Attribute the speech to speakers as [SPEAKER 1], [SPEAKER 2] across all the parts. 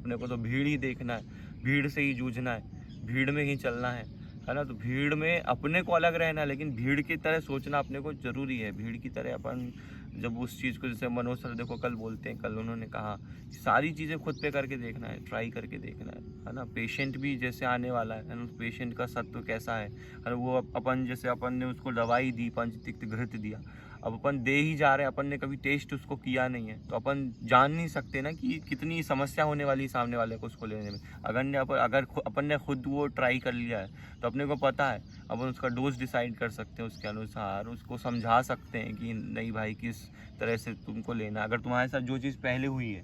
[SPEAKER 1] अपने को तो भीड़ ही देखना है, भीड़ से ही जूझना है, भीड़ में ही चलना है ना। तो भीड़ में अपने को अलग रहना है, लेकिन भीड़ की तरह सोचना अपने को ज़रूरी है। भीड़ की तरह अपन जब उस चीज़ को, जैसे मनोज सर देखो कल बोलते हैं, कल उन्होंने कहा सारी चीज़ें खुद पे करके देखना है, ट्राई करके देखना है ना। पेशेंट भी जैसे आने वाला है ना, पेशेंट का सत्व कैसा है ना, वो अपन जैसे अपन ने उसको दवाई दी, पंचतिक्त घृत दिया, अब अपन दे ही जा रहे हैं, अपन ने कभी टेस्ट उसको किया नहीं है, तो अपन जान नहीं सकते ना कि कितनी समस्या होने वाली सामने वाले को उसको लेने में। अगर अपन ने खुद वो ट्राई कर लिया है तो अपने को पता है, अपन उसका डोज डिसाइड कर सकते हैं, उसके अनुसार उसको समझा सकते हैं कि नहीं भाई किस तरह से तुमको लेना है। अगर तुम्हारे साथ जो चीज़ पहले हुई है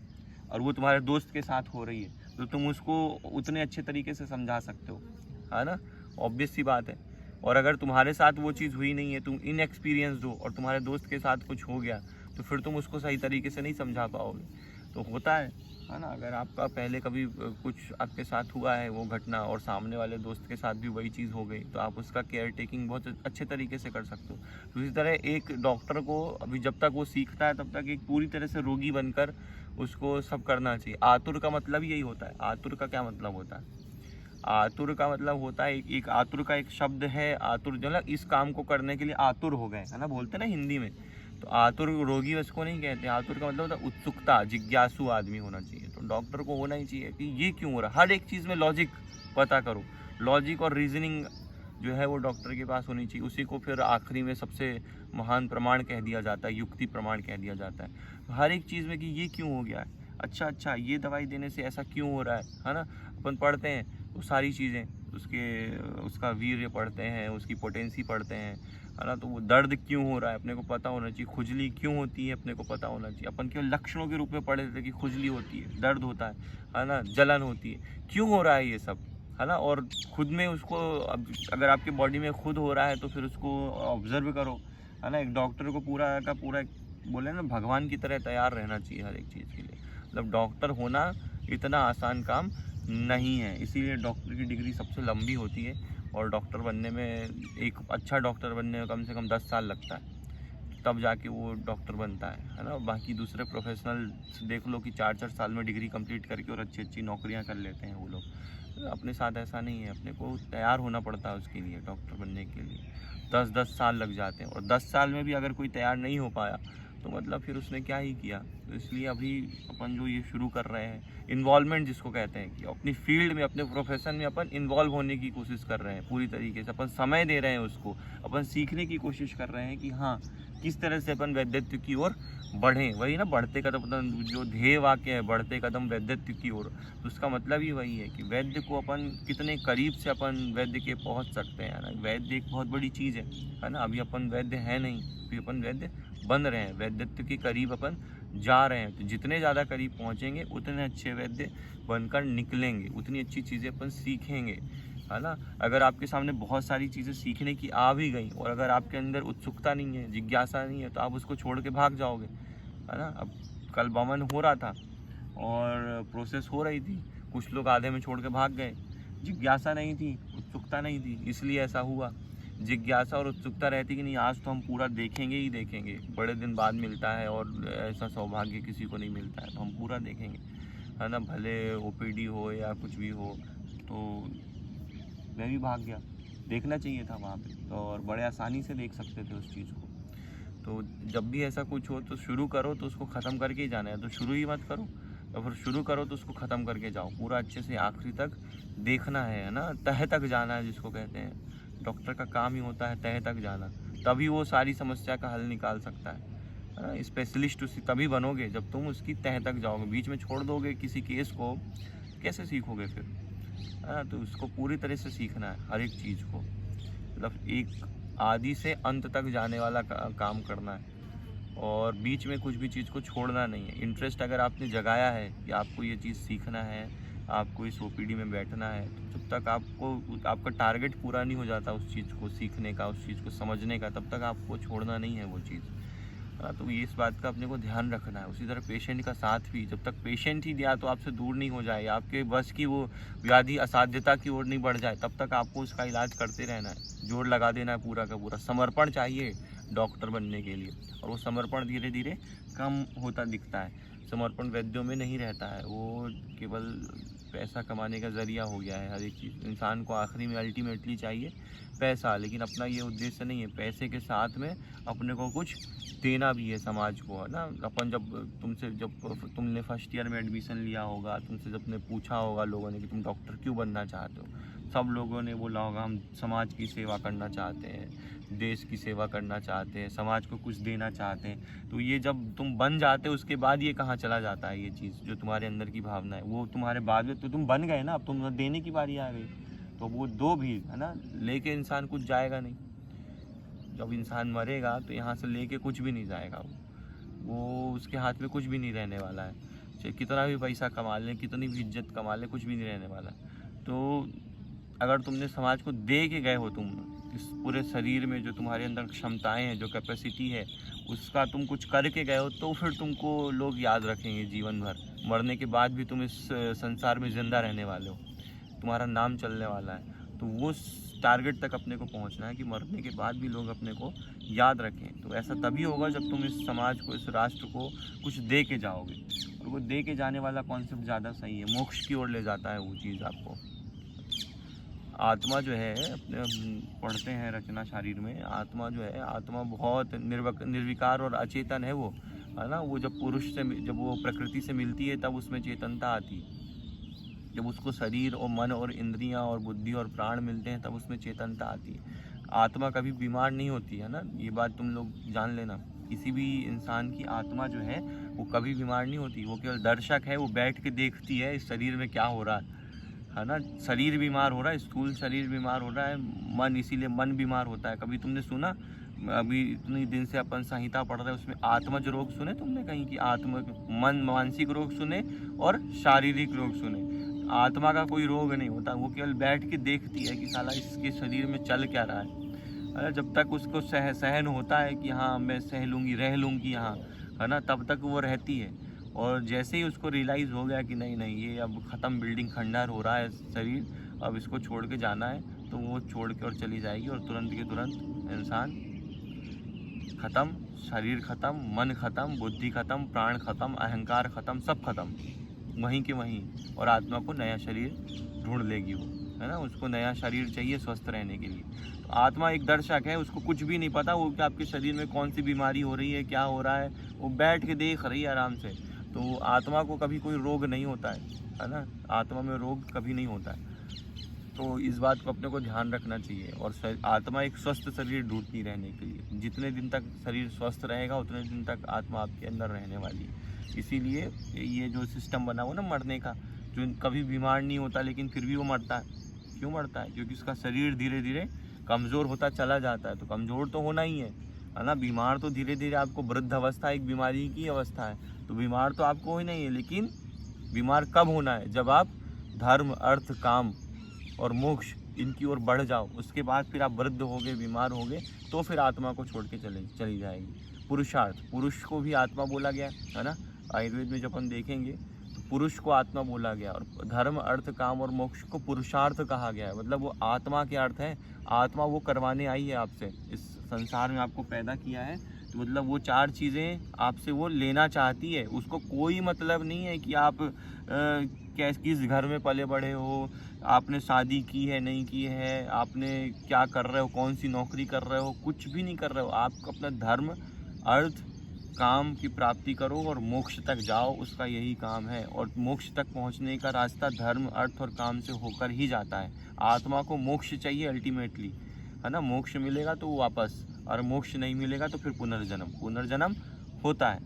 [SPEAKER 1] और वो तुम्हारे दोस्त के साथ हो रही है तो तुम उसको उतने अच्छे तरीके से समझा सकते हो, है ना, ऑब्वियस सी बात है। और अगर तुम्हारे साथ वो चीज़ हुई नहीं है, तुम इनएक्सपीरियंस्ड हो और तुम्हारे दोस्त के साथ कुछ हो गया, तो फिर तुम उसको सही तरीके से नहीं समझा पाओगे। तो होता है ना, अगर आपका पहले कभी कुछ आपके साथ हुआ है वो घटना और सामने वाले दोस्त के साथ भी वही चीज़ हो गई, तो आप उसका केयर टेकिंग बहुत अच्छे तरीके से कर सकते हो। तो इसी तरह एक डॉक्टर को अभी जब तक वो सीखता है तब तक एक पूरी तरह से रोगी बनकर उसको सब करना चाहिए। आतुर का मतलब यही होता है। आतुर का क्या मतलब होता है? आतुर का मतलब होता है, एक आतुर का एक शब्द है, आतुर जो ना इस काम को करने के लिए आतुर हो गए, है ना, बोलते हैं ना हिंदी में। तो आतुर रोगी उसको नहीं कहते। आतुर का मतलब होता है उत्सुकता, जिज्ञासु आदमी होना चाहिए। तो डॉक्टर को होना ही चाहिए कि ये क्यों हो रहा है, हर एक चीज़ में लॉजिक पता करो। लॉजिक और रीजनिंग जो है वो डॉक्टर के पास होनी चाहिए। उसी को फिर आखिरी में सबसे महान प्रमाण कह दिया जाता है, युक्ति प्रमाण कह दिया जाता है। हर एक चीज़ में कि ये क्यों हो गया है, अच्छा ये दवाई देने से ऐसा क्यों हो रहा है ना। अपन पढ़ते हैं वो सारी चीज़ें, उसका वीर्य पढ़ते हैं, उसकी पोटेंसी पढ़ते हैं, है ना। तो वो दर्द क्यों हो रहा है अपने को पता होना चाहिए, खुजली क्यों होती है अपने को पता होना चाहिए। अपन केवल लक्षणों के रूप में पढ़े थे कि खुजली होती है, दर्द होता है ना, जलन होती है, क्यों हो रहा है ये सब, है ना। और खुद में उसको अगर आपके बॉडी में खुद हो रहा है तो फिर उसको ऑब्जर्व करो, है ना। एक डॉक्टर को पूरा का पूरा बोले ना भगवान की तरह तैयार रहना चाहिए हर एक चीज़ के लिए। मतलब डॉक्टर होना इतना आसान काम नहीं है, इसीलिए डॉक्टर की डिग्री सबसे लंबी होती है। और डॉक्टर बनने में, एक अच्छा डॉक्टर बनने में कम से कम 10 साल लगता है, तब जाके वो डॉक्टर बनता है ना। बाकी दूसरे प्रोफेशनल देख लो कि 4-4 साल में डिग्री कंप्लीट करके और अच्छी अच्छी नौकरियां कर लेते हैं वो लोग। अपने साथ ऐसा नहीं है, अपने को तैयार होना पड़ता है उसके लिए, डॉक्टर बनने के लिए 10-10 साल लग जाते हैं। और 10 साल में भी अगर कोई तैयार नहीं हो पाया तो मतलब फिर उसने क्या ही किया। तो इसलिए अभी अपन जो ये शुरू कर रहे हैं, इन्वॉल्वमेंट जिसको कहते हैं, कि अपनी फील्ड में, अपने प्रोफेशन में अपन इन्वॉल्व होने की कोशिश कर रहे हैं पूरी तरीके से, अपन समय दे रहे हैं उसको, अपन सीखने की कोशिश कर रहे हैं कि हाँ किस तरह से अपन वैद्यत्व की ओर बढ़ें। वही ना, बढ़ते कदम, जो ध्येय वाक्य है, बढ़ते कदम वैद्यत्व की ओर, तो उसका मतलब ही वही है कि वैद्य को अपन कितने करीब से अपन वैद्य के पहुंच सकते हैं ना। वैद्य एक बहुत बड़ी चीज़ है ना। अभी अपन वैद्य है नहीं, अभी अपन वैद्य बन रहे हैं, वैद्यत्व के करीब अपन जा रहे हैं। तो जितने ज़्यादा करीब पहुँचेंगे उतने अच्छे वैद्य बनकर निकलेंगे, उतनी अच्छी चीज़ें अपन सीखेंगे, है ना। अगर आपके सामने बहुत सारी चीज़ें सीखने की आ भी गई और अगर आपके अंदर उत्सुकता नहीं है, जिज्ञासा नहीं है, तो आप उसको छोड़ के भाग जाओगे, है ना। अब कल बमन हो रहा था और प्रोसेस हो रही थी, कुछ लोग आधे में छोड़ के भाग गए, जिज्ञासा नहीं थी, उत्सुकता नहीं थी, इसलिए ऐसा हुआ। जिज्ञासा और उत्सुकता रहती कि नहीं आज तो हम पूरा देखेंगे ही देखेंगे, बड़े दिन बाद मिलता है और ऐसा सौभाग्य किसी को नहीं मिलता है, तो हम पूरा देखेंगे, है ना। भले ओपीडी हो या कुछ भी हो। तो मैं भी भाग गया, देखना चाहिए था वहाँ पे, तो और बड़े आसानी से देख सकते थे उस चीज़ को। तो जब भी ऐसा कुछ हो तो शुरू करो तो उसको ख़त्म करके ही जाना है, तो शुरू ही मत करो, और फिर शुरू करो तो उसको ख़त्म करके जाओ, पूरा अच्छे से आखिरी तक देखना है ना। तह तक जाना है जिसको कहते हैं, डॉक्टर का काम ही होता है तह तक जाना, तभी वो सारी समस्या का हल निकाल सकता है ना। स्पेशलिस्ट उसी तभी बनोगे जब तुम उसकी तह तक जाओगे। बीच में छोड़ दोगे किसी केस को, कैसे सीखोगे फिर, है ना। तो उसको पूरी तरह से सीखना है हर एक चीज़ को, मतलब एक आदि से अंत तक जाने वाला काम करना है, और बीच में कुछ भी चीज़ को छोड़ना नहीं है। इंटरेस्ट अगर आपने जगाया है कि आपको ये चीज़ सीखना है, आपको इस ओपीडी में बैठना है, तो जब तक आपका टारगेट पूरा नहीं हो जाता उस चीज़ को सीखने का, उस चीज़ को समझने का, तब तक आपको छोड़ना नहीं है वो चीज़। तो ये इस बात का अपने को ध्यान रखना है। उसी तरह पेशेंट का साथ भी, जब तक पेशेंट ही या तो आपसे दूर नहीं हो जाए, आपके बस की वो व्याधि असाध्यता की ओर नहीं बढ़ जाए, तब तक आपको उसका इलाज करते रहना है, जोर लगा देना है पूरा का पूरा। समर्पण चाहिए डॉक्टर बनने के लिए, और वो समर्पण धीरे धीरे कम होता दिखता है। समर्पण वैद्यों में नहीं रहता है, वो केवल पैसा कमाने का ज़रिया हो गया है। हर एक चीज़ इंसान को आखिरी में अल्टीमेटली चाहिए पैसा, लेकिन अपना ये उद्देश्य नहीं है। पैसे के साथ में अपने को कुछ देना भी है समाज को, है ना। अपन जब तुमने फर्स्ट ईयर में एडमिशन लिया होगा, तुमसे जब ने पूछा होगा लोगों ने कि तुम डॉक्टर क्यों बनना चाहते हो, सब लोगों ने बोला होगा हम समाज की सेवा करना चाहते हैं, देश की सेवा करना चाहते हैं, समाज को कुछ देना चाहते हैं। तो ये जब तुम बन जाते हो उसके बाद ये कहाँ चला जाता है, ये चीज़ जो तुम्हारे अंदर की भावना है वो तुम्हारे बाद में, तो तुम बन गए ना, अब तुम देने की बारी आ गई, तो वो दो भी, है ना। लेके इंसान कुछ जाएगा नहीं। जब इंसान मरेगा तो यहाँ से लेके कुछ भी नहीं जाएगा, वो उसके हाथ में कुछ भी नहीं रहने वाला है। चाहे कितना भी पैसा कमा लें, कितनी भी इज्जत कमा लें, कुछ भी नहीं रहने वाला। तो अगर तुमने समाज को दे के गए हो, तुम इस पूरे शरीर में जो तुम्हारे अंदर क्षमताएं हैं, जो कैपेसिटी है, उसका तुम कुछ करके गए हो, तो फिर तुमको लोग याद रखेंगे जीवन भर। मरने के बाद भी तुम इस संसार में ज़िंदा रहने वाले हो, तुम्हारा नाम चलने वाला है। तो वो टारगेट तक अपने को पहुंचना है कि मरने के बाद भी लोग अपने को याद रखें। तो ऐसा तभी होगा जब तुम इस समाज को, इस राष्ट्र को कुछ दे के जाओगे। और वो दे के जाने वाला कॉन्सेप्ट ज़्यादा सही है, मोक्ष की ओर ले जाता है वो चीज़ आपको। आत्मा जो है, अपने पढ़ते हैं रचना शारीर में, आत्मा जो है, आत्मा बहुत निर्विकार और अचेतन है वो, है ना। वो जब पुरुष से, जब वो प्रकृति से मिलती है तब उसमें चेतनता आती है। जब उसको शरीर और मन और इंद्रियां और बुद्धि और प्राण मिलते हैं तब उसमें चेतनता आती है। आत्मा कभी बीमार नहीं होती, है ना, ये बात तुम लोग जान लेना। किसी भी इंसान की आत्मा जो है वो कभी बीमार नहीं होती, वो केवल दर्शक है, वो बैठ के देखती है इस शरीर में क्या हो रहा है ना। शरीर बीमार हो रहा है, स्थूल शरीर बीमार हो रहा है, मन, इसीलिए मन बीमार होता है। कभी तुमने सुना, अभी इतनी दिन से अपन संहिता पढ़ रहे हैं, उसमें आत्मज रोग सुने तुमने कहीं कि मन मानसिक रोग सुने और शारीरिक रोग सुने। आत्मा का कोई रोग नहीं होता, वो केवल बैठ के देखती है कि साला इसके शरीर में चल क्या रहा है। जब तक उसको सहन होता है कि हाँ मैं सह लूँगी, रह लूँगी यहाँ, है ना, तब तक वो रहती है। और जैसे ही उसको रियलाइज़ हो गया कि नहीं ये अब ख़त्म, बिल्डिंग खंडहर हो रहा है शरीर, अब इसको छोड़ के जाना है, तो वो छोड़ के और चली जाएगी। और तुरंत के तुरंत इंसान ख़त्म, शरीर ख़त्म, मन ख़त्म, बुद्धि ख़त्म, प्राण ख़त्म, अहंकार ख़त्म, सब ख़त्म वहीं के वहीं। और आत्मा को नया शरीर ढूंढ लेगी वो, है ना। उसको नया शरीर चाहिए स्वस्थ रहने के लिए। तो आत्मा एक दर्शक है, उसको कुछ भी नहीं पता वो कि आपके शरीर में कौन सी बीमारी हो रही है, क्या हो रहा है, वो बैठ के देख रही है आराम से। तो आत्मा को कभी कोई रोग नहीं होता है ना, आत्मा में रोग कभी नहीं होता है। तो इस बात को अपने को ध्यान रखना चाहिए। और आत्मा एक स्वस्थ शरीर ढूंढती रहने के लिए, जितने दिन तक शरीर स्वस्थ रहेगा उतने दिन तक आत्मा आपके अंदर रहने वाली है। इसीलिए ये जो सिस्टम बना हुआ ना मरने का, जो कभी बीमार नहीं होता लेकिन फिर भी वो मरता है। क्यों मरता है? क्योंकि उसका शरीर धीरे धीरे कमज़ोर होता चला जाता है। तो कमज़ोर तो होना ही है ना। बीमार तो धीरे धीरे आपको, वृद्ध अवस्था एक बीमारी की अवस्था है, तो बीमार तो आपको ही नहीं है। लेकिन बीमार कब होना है? जब आप धर्म, अर्थ, काम और मोक्ष इनकी ओर बढ़ जाओ। उसके बाद फिर आप वृद्ध हो गए, बीमार हो गए, तो फिर आत्मा को छोड़ के चली जाएगी। पुरुषार्थ, पुरुष को भी आत्मा बोला गया है ना। आयुर्वेद में जब अपन देखेंगे तो पुरुष को आत्मा बोला गया, और धर्म, अर्थ, काम और मोक्ष को पुरुषार्थ कहा गया है। मतलब वो आत्मा के अर्थ है, आत्मा वो करवाने आई है आपसे, इस संसार में आपको पैदा किया है। तो मतलब वो चार चीज़ें आपसे वो लेना चाहती है। उसको कोई मतलब नहीं है कि आप किस घर में पले बड़े हो, आपने शादी की है नहीं की है, आपने क्या कर रहे हो, कौन सी नौकरी कर रहे हो, कुछ भी नहीं कर रहे हो। आप अपना धर्म, अर्थ, काम की प्राप्ति करो और मोक्ष तक जाओ, उसका यही काम है। और मोक्ष तक पहुंचने का रास्ता धर्म, अर्थ और काम से होकर ही जाता है। आत्मा को मोक्ष चाहिए अल्टीमेटली, है ना। मोक्ष मिलेगा तो वापस, और मोक्ष नहीं मिलेगा तो फिर पुनर्जन्म होता है,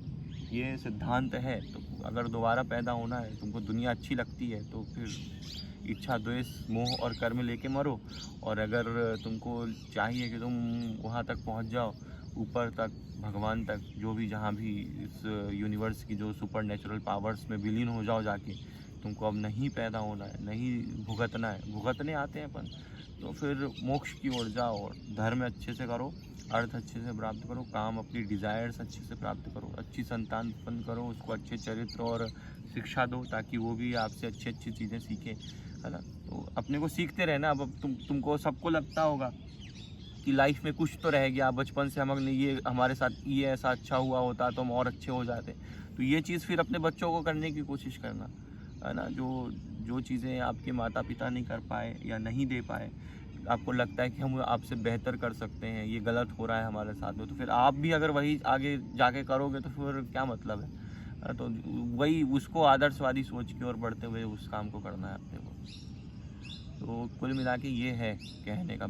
[SPEAKER 1] ये सिद्धांत है। तो अगर दोबारा पैदा होना है, तुमको दुनिया अच्छी लगती है, तो फिर इच्छा, द्वेष, मोह और कर्म लेके मरो। और अगर तुमको चाहिए कि तुम वहाँ तक पहुँच जाओ, ऊपर तक, भगवान तक, जो भी जहाँ भी इस यूनिवर्स की जो सुपर नेचुरल पावर्स में विलीन हो जाओ जाके, तुमको अब नहीं पैदा होना है, नहीं भुगतना है। भुगतने आते हैं अपन, तो फिर मोक्ष की ओर जाओ। और धर्म अच्छे से करो, अर्थ अच्छे से प्राप्त करो, काम, अपनी डिज़ायर्स अच्छे से प्राप्त करो, अच्छी संतान उत्पन्न करो, उसको अच्छे चरित्र और शिक्षा दो ताकि वो भी आपसे अच्छी अच्छी चीज़ें सीखे, है ना। तो अपने को सीखते रहना। अब तुमको सबको लगता होगा कि लाइफ में कुछ तो रह गया, बचपन से हमने ये, हमारे साथ ये ऐसा अच्छा हुआ होता तो हम और अच्छे हो जाते। तो ये चीज़ फिर अपने बच्चों को करने की कोशिश करना, है ना। जो जो चीज़ें आपके माता पिता नहीं कर पाए या नहीं दे पाए, आपको लगता है कि हम आपसे बेहतर कर सकते हैं, ये गलत हो रहा है हमारे साथ में, तो फिर आप भी अगर वही आगे जाके करोगे तो फिर क्या मतलब है। तो वही उसको आदर्शवादी सोच की ओर बढ़ते हुए उस काम को करना है अपने को। तो कुल मिला के ये है कहने का।